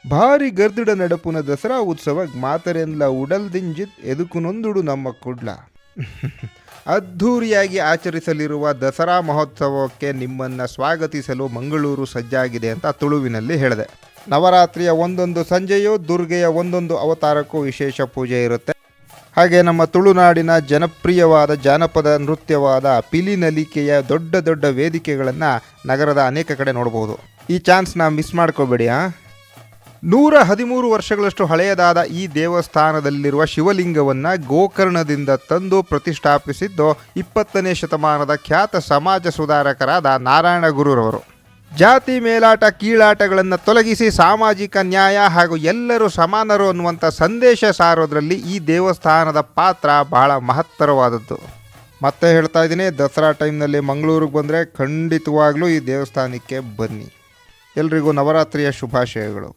ಭಾರಿ ಗರ್ದಿಡ ನಡಪುನ ದಸರಾ ಉತ್ಸವ ಮಾತರೆಂದ್ಲ ಉಡಲ್ದಿಂಜಿತ್ ಎದುಕುನೊಂದುಡು ನಮ್ಮ ಕುಡ್ಲ. ಅದ್ಧೂರಿಯಾಗಿ ಆಚರಿಸಲಿರುವ ದಸರಾ ಮಹೋತ್ಸವಕ್ಕೆ ನಿಮ್ಮನ್ನು ಸ್ವಾಗತಿಸಲು ಮಂಗಳೂರು ಸಜ್ಜಾಗಿದೆ ಅಂತ ತುಳುವಿನಲ್ಲಿ ಹೇಳಿದೆ. ನವರಾತ್ರಿಯ ಒಂದೊಂದು ಸಂಜೆಯೂ ದುರ್ಗೆಯ ಒಂದೊಂದು ಅವತಾರಕ್ಕೂ ವಿಶೇಷ ಪೂಜೆ ಇರುತ್ತೆ. ಹಾಗೆ ನಮ್ಮ ತುಳುನಾಡಿನ ಜನಪ್ರಿಯವಾದ ಜಾನಪದ ನೃತ್ಯವಾದ ಪಿಲಿನಲಿಕೆಯ ದೊಡ್ಡ ದೊಡ್ಡ ವೇದಿಕೆಗಳನ್ನು ನಗರದ ಅನೇಕ ಕಡೆ ನೋಡಬಹುದು. ಈ ಚಾನ್ಸ್ನ ಮಿಸ್ ಮಾಡ್ಕೋಬೇಡಿ. 113 ವರ್ಷಗಳಷ್ಟು ಹಳೆಯದಾದ ಈ ದೇವಸ್ಥಾನದಲ್ಲಿರುವ ಶಿವಲಿಂಗವನ್ನು ಗೋಕರ್ಣದಿಂದ ತಂದು ಪ್ರತಿಷ್ಠಾಪಿಸಿದ್ದು 20ನೇ ಶತಮಾನದ ಖ್ಯಾತ ಸಮಾಜ ಸುಧಾರಕರಾದ ನಾರಾಯಣ ಗುರುರವರು. ಜಾತಿ ಮೇಲಾಟ ಕೀಳಾಟಗಳನ್ನು ತೊಲಗಿಸಿ ಸಾಮಾಜಿಕ ನ್ಯಾಯ ಹಾಗೂ ಎಲ್ಲರೂ ಸಮಾನರು ಅನ್ನುವಂಥ ಸಂದೇಶ ಸಾರೋದ್ರಲ್ಲಿ ಈ ದೇವಸ್ಥಾನದ ಪಾತ್ರ ಬಹಳ ಮಹತ್ತರವಾದದ್ದು. ಮತ್ತೆ ಹೇಳ್ತಾ ಇದ್ದೀನಿ, ದಸರಾ ಟೈಮ್ನಲ್ಲಿ ಮಂಗಳೂರಿಗೆ ಬಂದರೆ ಖಂಡಿತವಾಗ್ಲೂ ಈ ದೇವಸ್ಥಾನಕ್ಕೆ ಬನ್ನಿ. ಎಲ್ರಿಗೂ ನವರಾತ್ರಿಯ ಶುಭಾಶಯಗಳು.